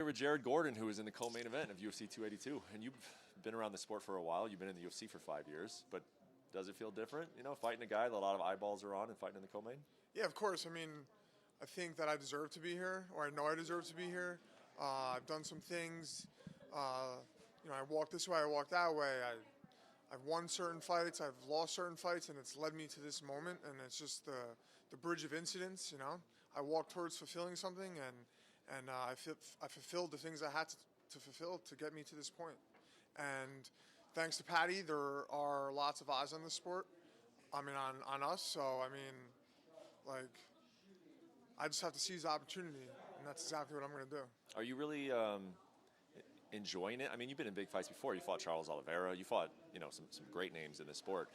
Here with Jared Gordon, who is in the co-main event of UFC 282, and you've been around the sport for a while. You've been in the UFC for 5 years, but does it feel different, fighting a guy that a lot of eyeballs are on and fighting in the co-main? Yeah, of course. I mean, I think that I deserve to be here, or I know I deserve to be here. I've done some things. I walked this way, I walked that way. I've won certain fights, I've lost certain fights, and it's led me to this moment. And it's just the bridge of incidents. I walked towards fulfilling something, and I fulfilled the things I had to fulfill to get me to this point. And thanks to Paddy, there are lots of eyes on the sport. I mean, on us. So I just have to seize the opportunity, and that's exactly what I'm going to do. Are you really enjoying it? I mean, you've been in big fights before. You fought Charles Oliveira. You fought, some great names in the sport.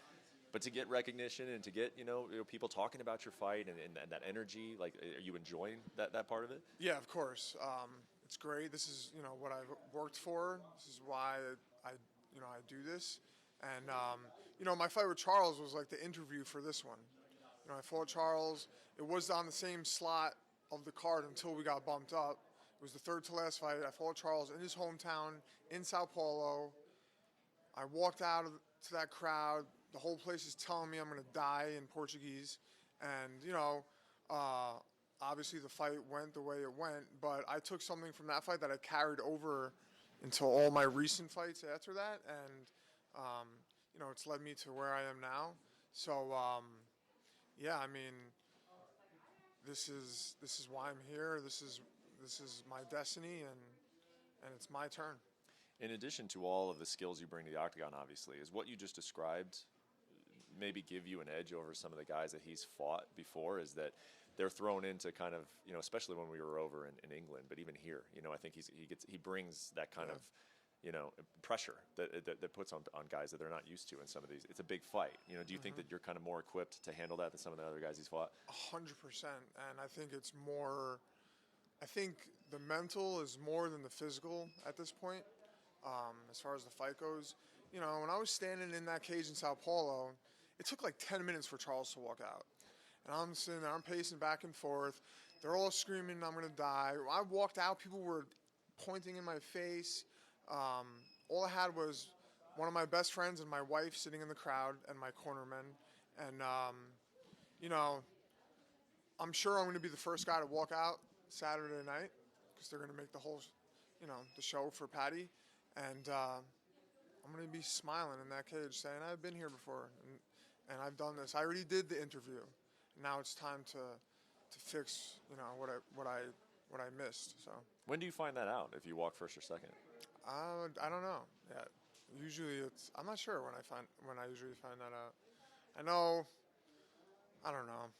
But to get recognition and to get, people talking about your fight and that energy, are you enjoying that part of it? Yeah, of course. It's great. This is, what I've worked for. This is why I do this. And, my fight with Charles was like the interview for this one. I fought Charles. It was on the same slot of the card until we got bumped up. It was the third to last fight. I fought Charles in his hometown in Sao Paulo. I walked out to that crowd. The whole place is telling me I'm going to die in Portuguese. And, obviously the fight went the way it went. But I took something from that fight that I carried over into all my recent fights after that. And, it's led me to where I am now. So, yeah, I mean, this is why I'm here. This is my destiny, and it's my turn. In addition to all of the skills you bring to the octagon, obviously, is what you just described maybe give you an edge over some of the guys that he's fought before? Is that they're thrown into kind of, especially when we were over in England, but even here, I think he brings that kind of pressure that puts on guys that they're not used to in some of these. It's a big fight. Do you think that you're kind of more equipped to handle that than some of the other guys he's fought? 100%. And I think it's more. I think the mental is more than the physical at this point. As far as the fight goes, when I was standing in that cage in Sao Paulo, it took like 10 minutes for Charles to walk out. And I'm sitting there, I'm pacing back and forth. They're all screaming, I'm going to die. When I walked out, people were pointing in my face. All I had was one of my best friends and my wife sitting in the crowd and my cornermen. And, I'm sure I'm going to be the first guy to walk out Saturday night because they're going to make the whole, the show for Paddy. And I'm going to be smiling in that cage saying, I've been here before and I've done this. I already did the interview. And now it's time to fix, what I missed. So when do you find that out, if you walk first or second? I don't know. Yeah, usually I'm not sure when I usually find that out. I don't know.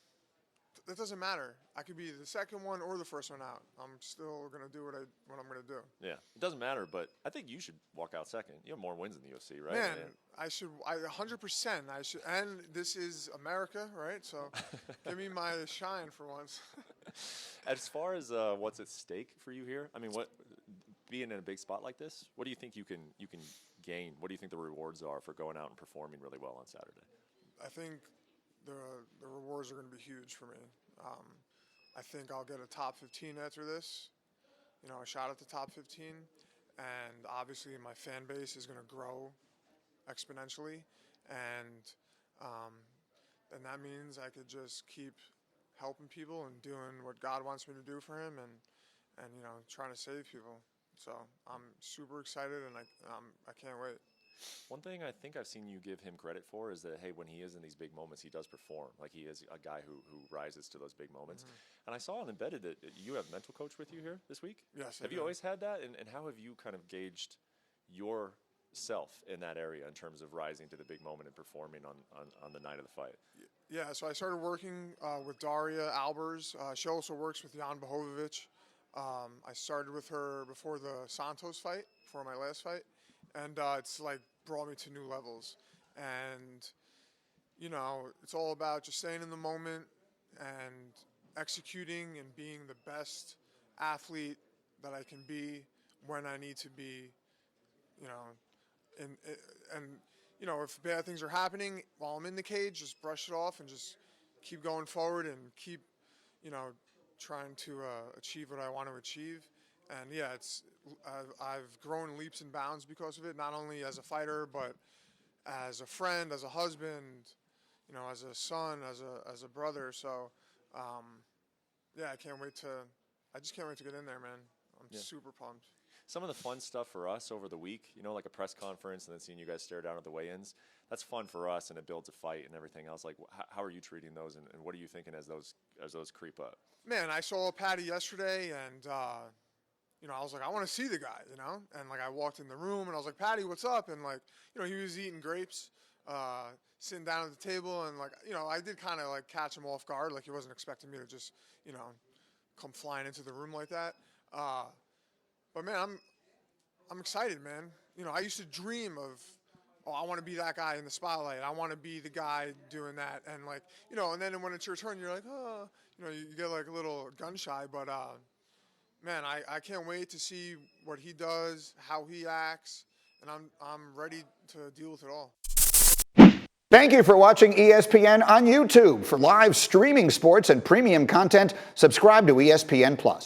It doesn't matter. I could be the second one or the first one out. I'm still gonna do what I'm gonna do. Yeah, it doesn't matter. But I think you should walk out second. You have more wins in the UFC, right? Man, I should. 100%. I should. And this is America, right? So give me my shine for once. As far as what's at stake for you here, I mean, being in a big spot like this, what do you think you can gain? What do you think the rewards are for going out and performing really well on Saturday? I think the rewards are going to be huge for me. I think I'll get a top 15 after this. A shot at the top 15, and obviously my fan base is going to grow exponentially, and that means I could just keep helping people and doing what God wants me to do for Him, and trying to save people. So I'm super excited, and I can't wait. One thing I think I've seen you give him credit for is that, hey, when he is in these big moments, he does perform. Like, he is a guy who rises to those big moments. Mm-hmm. And I saw on Embedded that you have a mental coach with you here this week? Yes. Have you always had that? And how have you kind of gauged yourself in that area in terms of rising to the big moment and performing on the night of the fight? Yeah, so I started working with Daria Albers. She also works with Jan Bohovic. I started with her before the Santos fight, before my last fight. And it's brought me to new levels. And, it's all about just staying in the moment and executing and being the best athlete that I can be when I need to be, and if bad things are happening while I'm in the cage, just brush it off and just keep going forward and keep, trying to achieve what I want to achieve. And yeah, I've grown leaps and bounds because of it, not only as a fighter, but as a friend, as a husband, as a son, as a brother. So, yeah, I just can't wait to get in there, man. I'm super pumped. Some of the fun stuff for us over the week, like a press conference and then seeing you guys stare down at the weigh-ins, that's fun for us, and it builds a fight and everything else. Like, how are you treating those, and what are you thinking as those creep up? Man, I saw Paddy yesterday, and I was like, I want to see the guy, and like I walked in the room, and I was like, Paddy, what's up? And like, he was eating grapes, sitting down at the table, and like, I did kind of like catch him off guard, like he wasn't expecting me to just, come flying into the room like that. But man, I'm excited, man. I used to dream of, I want to be that guy in the spotlight. I want to be the guy doing that. And like, and then when it's your turn, you're like, oh, you get like a little gun shy. But man, I can't wait to see what he does, how he acts, and I'm ready to deal with it all. Thank you for watching ESPN on YouTube. For live streaming sports and premium content, subscribe to ESPN+.